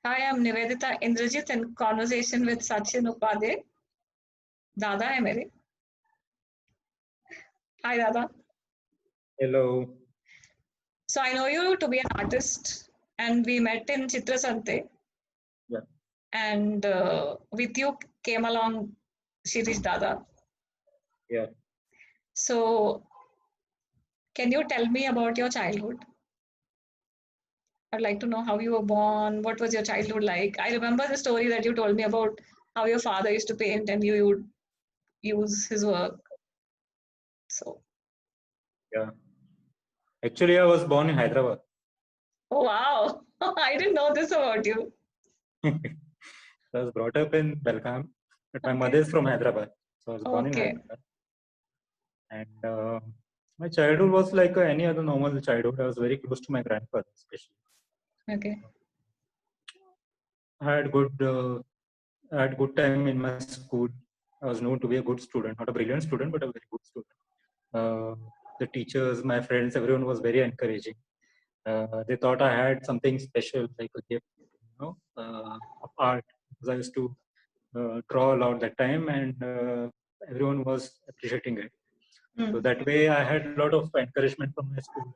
Hi, I'm Nivedita Indrajit in conversation with Sachin Upadhyay. दादा है मेरे. Hi, Dada. Hello. So I know you to be an artist, and we met in Chitra Sante, Yeah. and with you came along Shirish Dada. Yeah. So, can you tell me about your childhood? I'd like to know how you were born. What was your childhood like? I remember the story that you told me about how your father used to paint and you would use his work. So, Yeah. Actually, I was born in Hyderabad. oh wow, I didn't know this about you. I was brought up in Belgaum, but my Okay. mother is from Hyderabad. So I was born in Okay. Hyderabad. And my childhood was like any other normal childhood. I was very close to my grandfather, especially. Okay. I had good time in my school. I was known to be a good student, not a brilliant student, but a very good student. The teachers, my friends, everyone was very encouraging. They thought I had something special, like a gift, of art. Because I used to draw a lot that time, and everyone was appreciating it. So that way, I had a lot of encouragement from my school.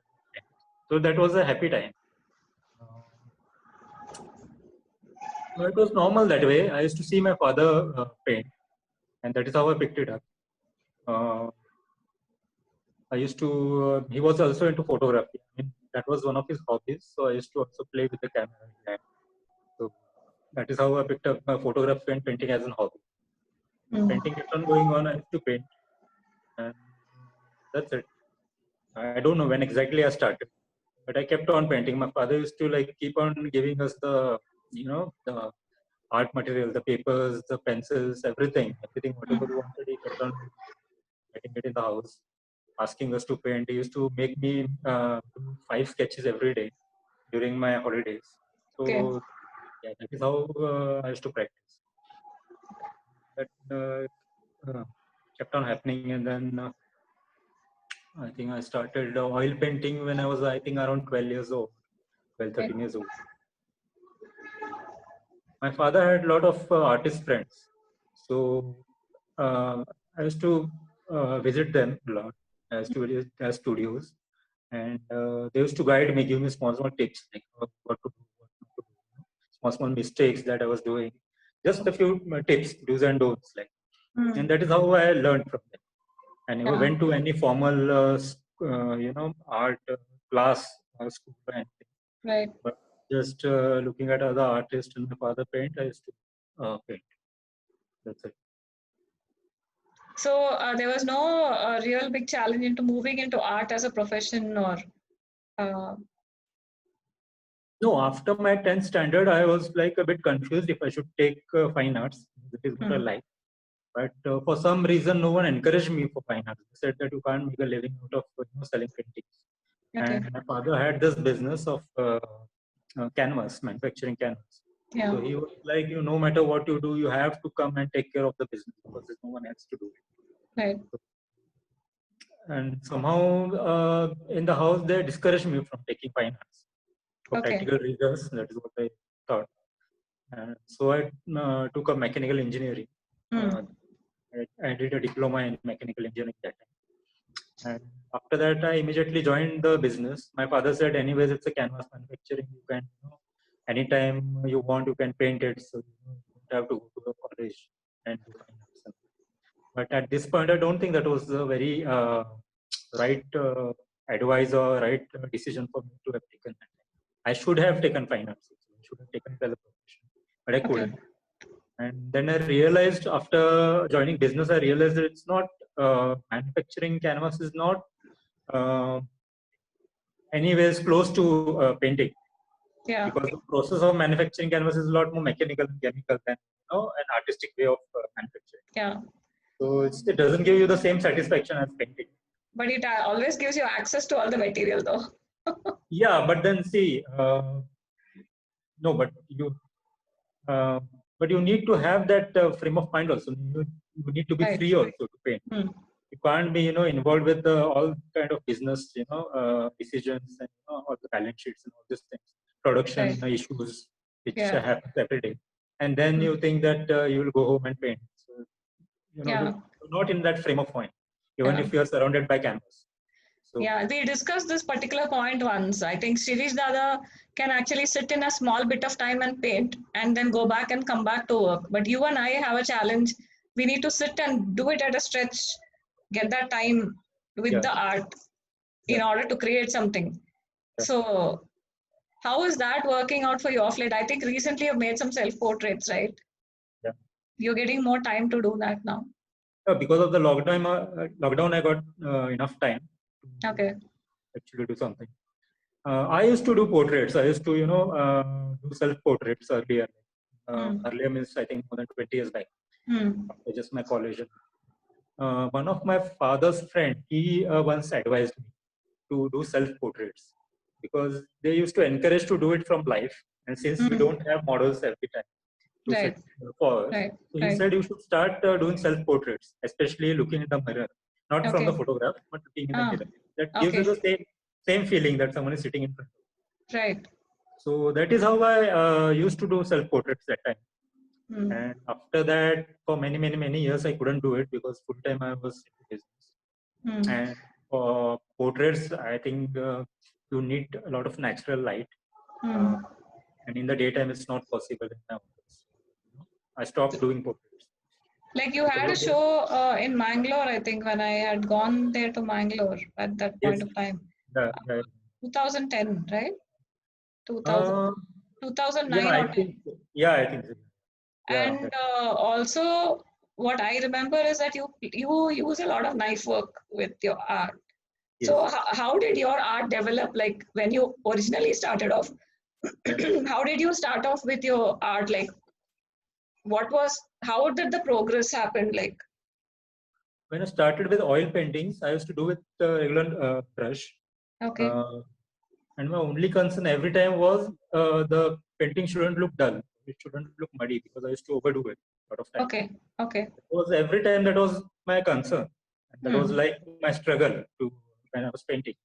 So that was a happy time. It was normal that way. I used to see my father paint, and that is how I picked it up. I used to. He was also into photography. I mean, that was one of his hobbies. So I used to also play with the camera. So that is how I picked up photography and painting as a hobby. Painting kept on going on. I used to paint, and that's it. I don't know when exactly I started, but I kept on painting. My father used to like keep on giving us the art material, the papers, the pencils, everything, whatever we wanted. He kept on getting it in the house, asking us to paint. He used to make me do 5 sketches every day during my holidays. Okay. So yeah, that is how I used to practice. That kept on happening, and then I think I started oil painting when I was, I think, around 12 years old, 12, 13 years old. My father had a lot of artist friends. So I used to visit them a lot. I used to visit their studios, and they used to guide me, give me small tips, like what to do, what not to do, small mistakes that I was doing. Just a few tips, do's and don'ts, like. And that is how I learned from them. I never went to any formal, art class or school or anything. Right. But just looking at other artists and my father paint, I used to paint. That's it. So there was no real big challenge into moving into art as a profession, or No, after my 10th standard, I was like a bit confused if I should take fine arts. That is what I like. But for some reason, no one encouraged me for fine arts. They said that you can't make a living out of selling paintings. Okay. And my father had this business of canvas, manufacturing canvas. Yeah. So he was like, no matter what you do, you have to come and take care of the business because there's no one else to do it. Right. And somehow in the house, they discouraged me from taking fine arts for Okay. practical reasons. That is what I thought. And so I took up mechanical engineering. I did a diploma in mechanical engineering that time. And after that, I immediately joined the business. My father said, anyways, it's a canvas manufacturing. You can, anytime you want, you can paint it. So you don't have to go to the college and do fine arts. But at this point, I don't think that was a very right advice or right decision for me to have taken that. I should have taken fine arts. I should have taken it as a profession, but I couldn't. And then I realized after joining business, I realized that it's not manufacturing canvas is not anyways close to painting. Yeah. Because the process of manufacturing canvas is a lot more mechanical and chemical than an artistic way of manufacturing. Yeah. So it doesn't give you the same satisfaction as painting. But it always gives you access to all the material, though. Yeah, but then see, no, but you need to have that frame of mind also. You need to be free also to paint. You can't be involved with all kind of business decisions and all the balance sheets and all these things, production issues. which Yeah. happens every day. And then you think that you will go home and paint. So, Yeah. you're not in that frame of mind, even Yeah. if you are surrounded by canvas. So, Yeah, we discussed this particular point once. I think Shirish Dada can actually sit in a small bit of time and paint and then go back and come back to work. But you and I have a challenge. We need to sit and do it at a stretch, get that time with yeah, the art yeah, in order to create something. yeah, So, how is that working out for you off late? I think recently you've made some self portraits, right? yeah. You're getting more time to do that now. Because of the lockdown, I got enough time to Okay. actually do something. I used to do portraits. I used to, do self-portraits earlier. Hmm. Earlier means I think more than 20 years back, Hmm. after just my college. One of my father's friend, he once advised me to do self-portraits because they used to encourage to do it from life. And since we Hmm. don't have models every time to sit Right. for us, Right. so he Right. said you should start doing self-portraits, especially looking in the mirror, not from the Okay. photograph, but looking in the Ah. mirror. That gives you Okay. the same feeling that someone is sitting in front. Right. So that is how I used to do self-portraits that time. Hmm. And after that, for many years, I couldn't do it because full time I was into business. Hmm. And for portraits, I think you need a lot of natural light. Uh, Hmm. and in the daytime, it's not possible in my office. I stopped doing portraits. Like you Because had a of the, show in Mangalore, I think, when I had gone there to Mangalore at that point yes, of time. the 2010, right? 2000, uh, yeah, 2009 I or 10. think so. Yeah, I think so. Yeah, And also, what I remember is that you use a lot of knife work with your art. yes, So how did your art develop? Like when you originally started off, yeah. how did you start off with your art? Like how did the progress happen? Like, When I started with oil paintings, I used to do with regular brush. okay, Uh, and my only concern every time was the painting shouldn't look dull. It shouldn't look muddy because I used to overdo it a lot of time. okay, okay. It was every time that was my concern. And that was Hmm. like my struggle to when I was painting.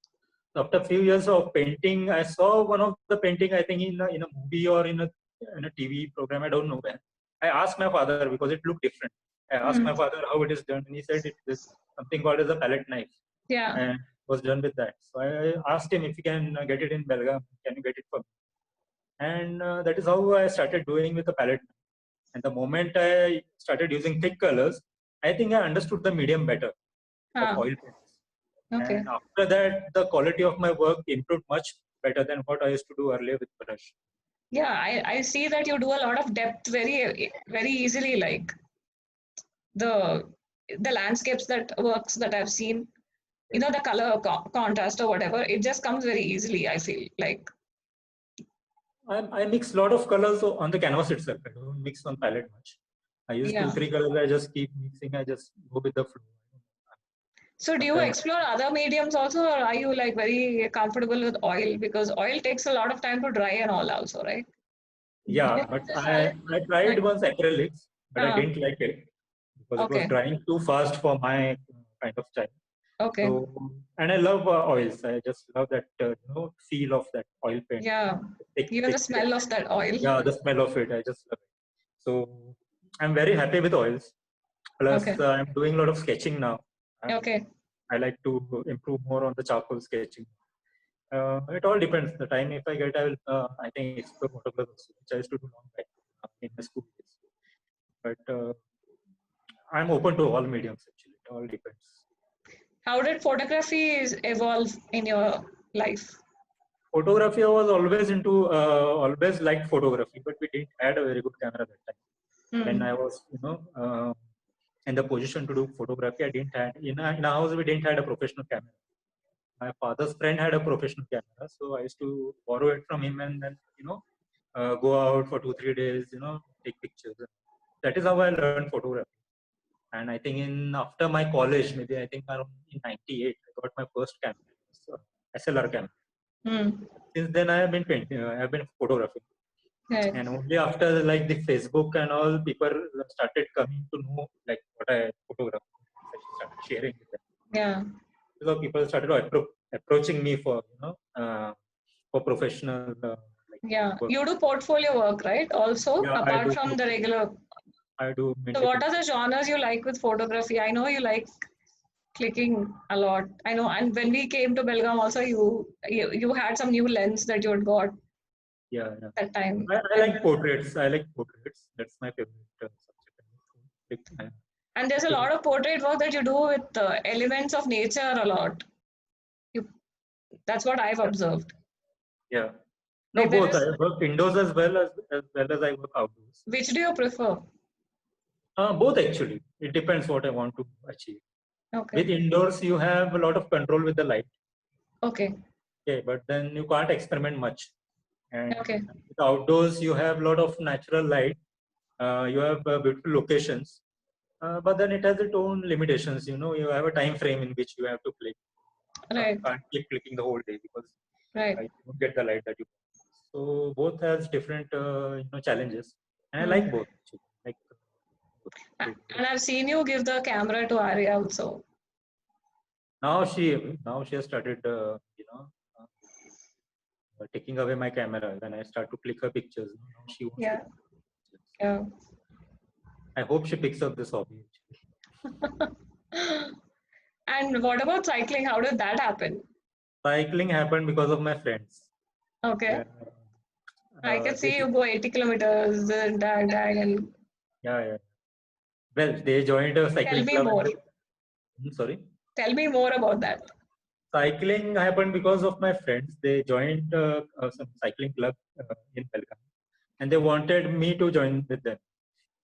So after a few years of painting, I saw one of the painting, I think in a movie or in a TV program, I don't know where. I asked my father because it looked different. I asked Hmm. my father how it is done, and he said it is something called as a palette knife, Yeah. and was done with that. So I asked him if he can get it in Belgaum, can you get it for me? And that is how I started doing with the palette. And the moment I started using thick colors, I think I understood the medium better of Ah, oil paints. okay. And after that, the quality of my work improved much better than what I used to do earlier with brush. Yeah, I see that you do a lot of depth very easily. Like the the landscapes that works that I've seen, Yeah. the color contrast or whatever, it just comes very easily. I feel like I mix a lot of colors on the canvas itself. I don't mix on palette much. I use two, yeah. three colors. I just keep mixing. I just go with the flow. So do you Sometimes, explore other mediums also, or are you like very comfortable with oil? Because oil takes a lot of time to dry and all also, right? yeah, but I tried Right. once acrylics, but I Ah, didn't like it because it was okay. drying too fast for my kind of style. Okay. So, and I love oils. I just love that feel of that oil paint, Yeah. Even the thick. smell of that oil. Yeah, the smell of it. I just love it. So, I'm very happy with oils. Plus, Okay. I'm doing a lot of sketching now. Okay. I like to improve more on the charcoal sketching. It all depends. The time if I get, I will. I think explore watercolors also, which I used to do long back in my school days. But I'm open to all mediums actually. It all depends. How did photography evolve in your life? Photography, I was always into, always liked photography, but we didn't had a very good camera that time. When Hmm. I was, in the position to do photography, I didn't had in a house we didn't had a professional camera. My father's friend had a professional camera, so I used to borrow it from him and then go out for 2 3 days, take pictures. That is how I learned photography. And I think in after my college, maybe I think around in '98, I got my first camera, so SLR camera. Hmm. Since then, I have been painting. I have been photographing, Right. and only after like the Facebook and all, people started coming to know like what I photograph. I started sharing with them. Yeah. So people started approaching me for for professional Yeah, you do portfolio work, right? Also, Yeah, apart from the regular. I do So, mainly what are the genres you like with photography? I know you like clicking a lot. I know, and when we came to Belgaum, also you had some new lens that you had got yeah, yeah. that time. I like portraits. I like portraits. That's my favorite subject. And there's a lot of portrait work that you do with elements of nature a lot. You, that's what I've observed. Yeah. No, Like there both. is, I work indoors as well as I work outdoors. which do you prefer? Both actually. It depends what I want to achieve. Okay. With indoors, you have a lot of control with the light. Okay. Okay, but then you can't experiment much. And Okay. with outdoors, you have a lot of natural light. You have beautiful locations, but then it has its own limitations. You have a time frame in which you have to click. Right. Can't keep clicking the whole day because Right. you don't get the light that you want. So both has different challenges, and I like Hmm. both. Actually. Like And I've seen you give the camera to Arya also. now she has started taking away my camera when I start to click her pictures. Now she wants to Yeah. click pictures. Yeah. I hope she picks up this hobby. And what about cycling? How did that happen? Cycling happened because of my friends. Okay. Yeah, I can they, see you go 80 kilometers, and yeah, yeah. Well, they joined a tell cycling me club. more. Sorry. Tell me more about that. Cycling happened because of my friends. They joined some cycling club in Belgaum, and they wanted me to join with them.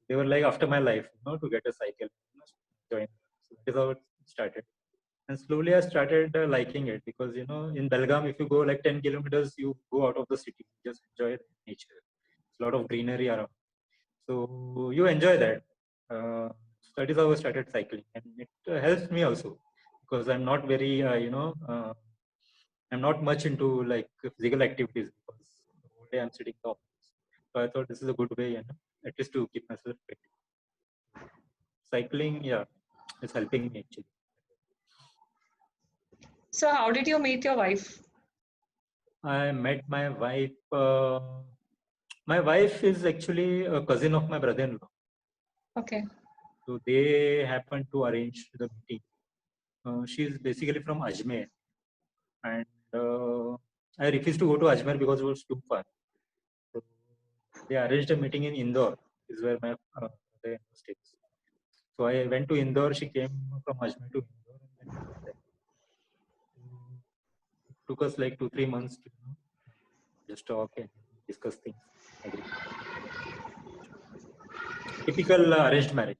They were like after my life, to get a cycle, join. So that is how it started. And slowly I started liking it because in Belgaum, if you go like 10 kilometers, you go out of the city, just enjoy nature. It's a lot of greenery around, so you enjoy that. So that is how I started cycling, and it helps me also because I'm not very, I'm not much into like physical activities because the whole day I'm sitting in the office. So I thought this is a good way, at least to keep myself fit. Cycling, yeah, is helping me actually. So, how did you meet your wife? I met my wife. My wife is actually a cousin of my brother-in-law. Okay. So they happened to arrange the meeting. She's basically from Ajmer, and I refused to go to Ajmer because it was too far. So they arranged a meeting in Indore, is where my brother stays. So I went to Indore. She came from Ajmer to Indore, and then we met there. It took us like 2-3 months to just talk and discuss things. Agree. Typical arranged marriage.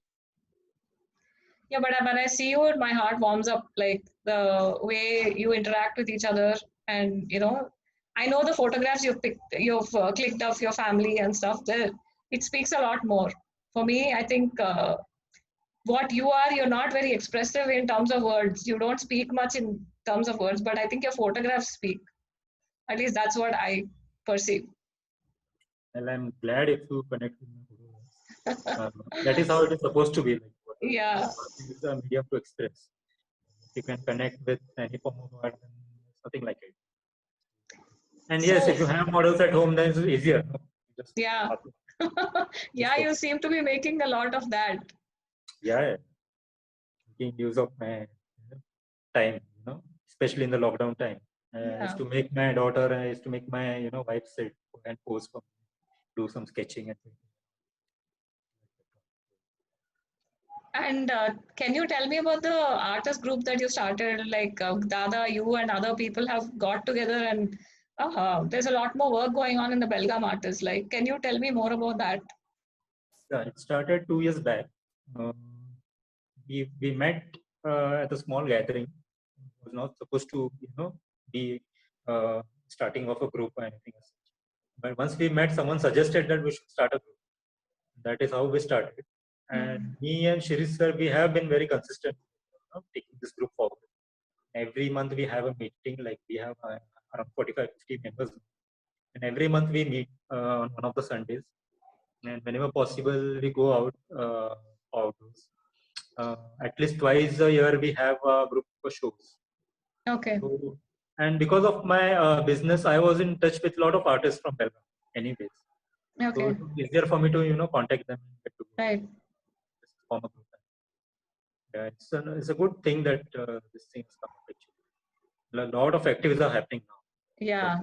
Yeah, but when I see you, my heart warms up. Like the way you interact with each other, and I know the photographs you've clicked of your family and stuff. There, it speaks a lot more. For me, I think what you are, you're not very expressive in terms of words. You don't speak much in terms of words, but I think your photographs speak. At least that's what I perceive. Well, I'm glad if you connect with my photographs. That is how it is supposed to be. Like, Yeah. photography is a medium to express. If you can connect with any form of art, then there's nothing like it. And yes, So if you have models at home, then it's easier. Just yeah. just Yeah, you focus. seem to be making a lot of that. Yeah, making use of my time, especially in the lockdown time. I used Yeah. to make my daughter, I used to make my, wife sit and pose for me, do some sketching and things. And can you tell me about the artist group that you started? Like Dada, you and other people have got together, and there's a lot more work going on in the Belgaum artists. Like, can you tell me more about that? Yeah, it started 2 years back. Um, we met at a small gathering. It was not supposed to, be starting off a group or anything else. But once we met, someone suggested that we should start a group. That is how we started. And me and Shirish sir, we have been very consistent, taking this group forward. Every month we have a meeting, like we have around 45-50 members. And every month we meet on one of the Sundays. And whenever possible, we go out outdoors. At least twice a year, we have a group for shows. Okay. So, and because of my business, I was in touch with a lot of artists from Belgaum. anyways. So Okay. it was easier for me to contact them and get to Right. form a group. Yeah, it's a good thing that this thing has come up actually. A lot of activities are happening now. Yeah.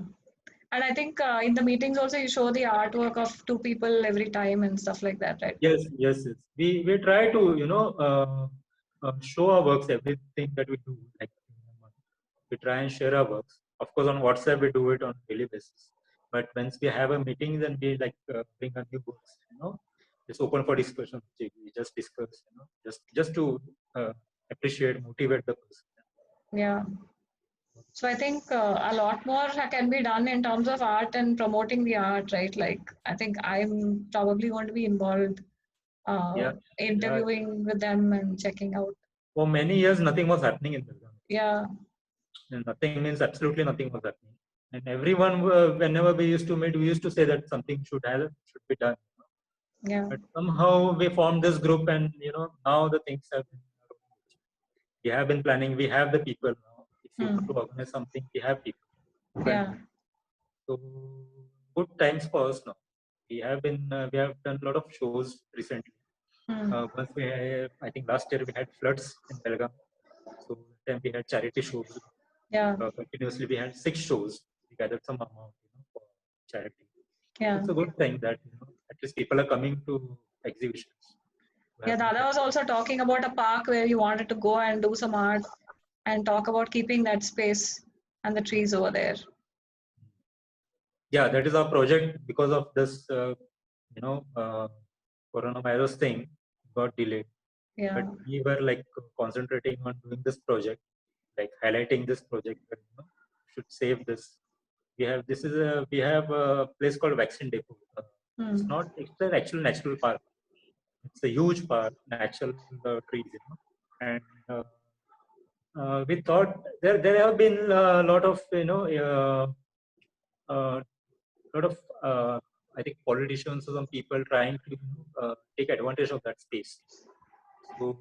And I think in the meetings also you show the artwork of two people every time and stuff like that, right? Yes, yes, yes. We try to show our works, everything that we do. Like we try and share our works. Of course, on WhatsApp we do it on a daily basis. But once we have a meeting, then we like bring a new books. It's open for discussion. We just discuss. Just to appreciate, motivate the person. Yeah. So I think a lot more can be done in terms of art and promoting the art, right? Like I think I'm probably going to be involved, Yeah, yeah. interviewing with them and checking out. For many years, nothing was happening in Belgaum. Yeah. And nothing means absolutely nothing was happening. And everyone, whenever we used to meet, we used to say that something should be done. Yeah. But somehow we formed this group, and now the things have been. We have been planning. We have the people now. If you want to organize something, we have people. Yeah. So good times for us now. We have done a lot of shows recently. Once I think last year we had floods in Belgaum. So then we had charity shows. Yeah. Continuously we had 6 shows. We gathered some amount for charity. Yeah. It's a good thing that at least people are coming to exhibitions. Yeah, Dada was also talking about a park where you wanted to go and do some art and talk about keeping that space and the trees over there. Yeah, that is our project. Because of this coronavirus thing got delayed. Yeah. But we were like concentrating on doing this project, like highlighting this project that should save this. We have a place called Vaccine Depot. It's an actual natural park. It's a huge park, natural trees, and we thought there have been a lot of lot of I think politicians or some people trying to take advantage of that space. So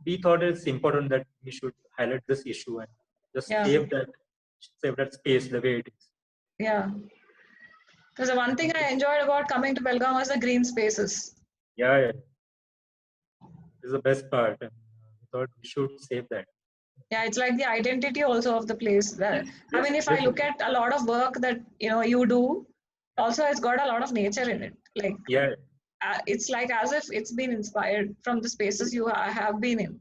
we thought it's important that we should highlight this issue and just Yeah. save that space the way it is. Yeah. Because the one thing I enjoyed about coming to Belgaum was the green spaces. Yeah. This is the best part, and we thought we should save that. Yeah, it's like the identity also of the place. I mean, if I Yes. look at a lot of work that you do, also it's got a lot of nature in it. Like Yeah. it's like as if it's been inspired from the spaces you have been in.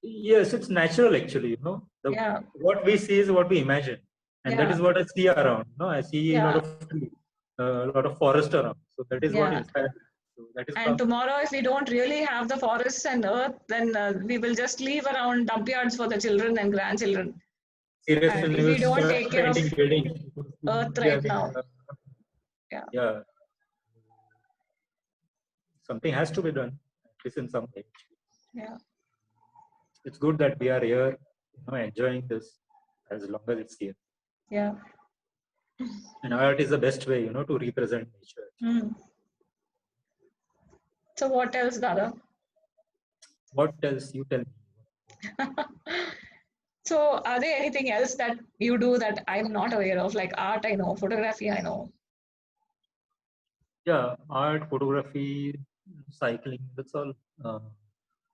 Yes, it's natural actually. Yeah. What we see is what we imagine, and that Yeah. is what I see around. I see a lot Yeah. of trees, a lot of forest around. So that is what Yeah. inspires me. So that is And tomorrow, if we don't really have the forests and earth, then we will just leave around dump yards for the children and grandchildren. seriously And if we we will don't start take care of painting buildings. earth Yeah, right now, yeah. Something has to be done, at least in some way. yeah, It's good that we are here, enjoying this as long as it's here. yeah. And art is the best way, to represent nature. So what else, Dada? What else? You tell me. So are there anything else that you do that I'm not aware of? Like art, I know. Photography, I know. Yeah, art, photography, cycling, that's all.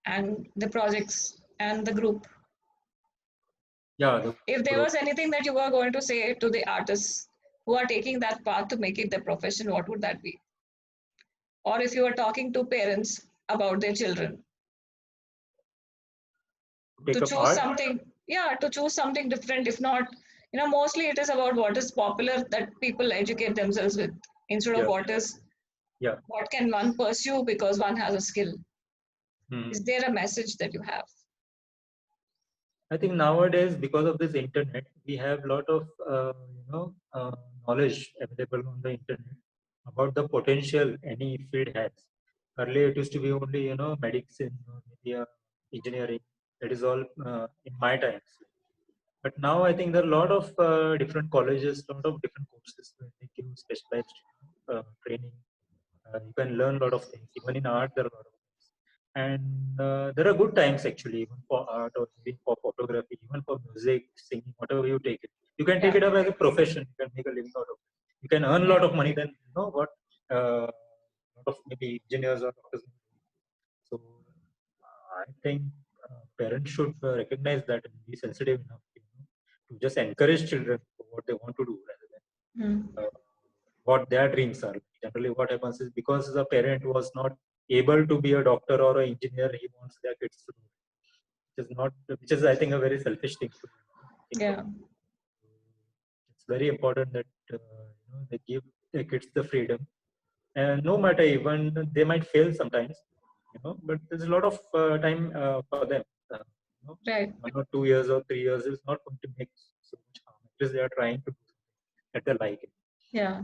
And the projects and the group. Yeah. If there was anything that you were going to say to the artists who are taking that path to make it their profession, what would that be? Or if you were talking to parents about their children to choose something, to choose something different. If not, mostly it is about what is popular that people educate themselves with instead of what can one pursue because one has a skill. Is there a message that you have? I think nowadays, because of this internet, we have a lot of knowledge available on the internet about the potential any field has. Earlier, it used to be only medicine or maybe engineering. That is all in my times. But now I think there are a lot of different colleges, a lot of different courses where they give specialized training. You can learn a lot of things. Even in art, there are a lot of things. And there are good times actually, even for art or even for photography, even for music, singing, whatever you take it. You can take it up as a profession. You can make a living out of it. You can earn a lot of money, then you know what, lot of maybe engineers or doctors. So I think parents should recognize that and be sensitive enough, to just encourage children for what they want to do rather than what their dreams are. Generally, what happens is because the parent was not able to be a doctor or an engineer, he wants their kids to do it. Which is I think a very selfish thing to think Yeah. of. It's very important that they give their kids the freedom, and no matter, even they might fail sometimes, but there's a lot of time for them. Right. 1 or 2 years or 3 years is not going to make so much harm. At least they are trying to do something that they like it. Yeah.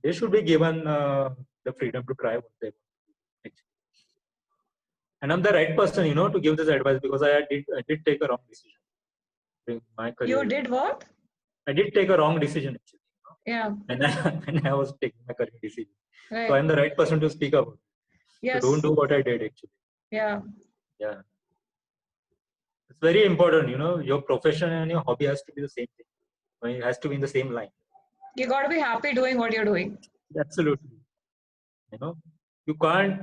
They should be given the freedom to try what they want to do, actually. And I'm the right person, to give this advice, because I did take a wrong decision in my career. You did what? I did take a wrong decision, actually. Yeah. When I was taking my career decision. Right. So I'm the right person to speak about it. Yes. So don't do what I did, actually. Yeah. Yeah. It's very important, your profession and your hobby has to be the same thing. It has to be in the same line. You got to be happy doing what you're doing. Absolutely. You can't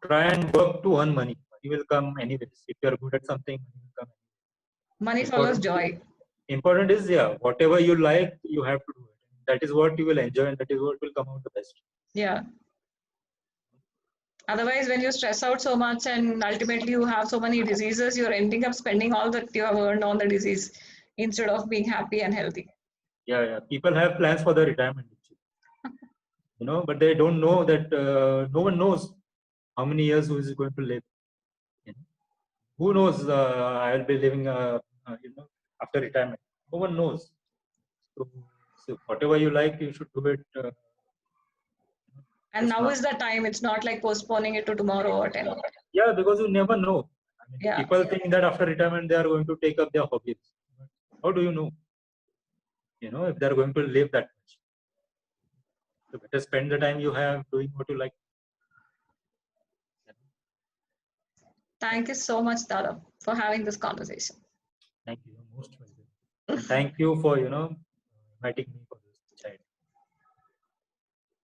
try and work to earn money. Money will come anyways. If you're good at something, money will come anyways. Money follows joy. Important is, whatever you like, you have to do it. That is what you will enjoy, and that is what will come out the best. Yeah. Otherwise, when you stress out so much and ultimately you have so many diseases, you're ending up spending all that you have earned on the disease instead of being happy and healthy. Yeah. People have plans for their retirement, but they don't know that no one knows how many years who is going to live. Who knows? I'll be living, after retirement. No one knows. So whatever you like, you should do it. And now is the time. It's not like postponing it to tomorrow or 10. Yeah, because you never know. Yeah. People think that after retirement they are going to take up their hobbies. How do you know? If they are going to live that much. So better spend the time you have doing what you like. Thank you so much, Dada, for having this conversation. Thank you. You're most welcome. And thank you for, inviting me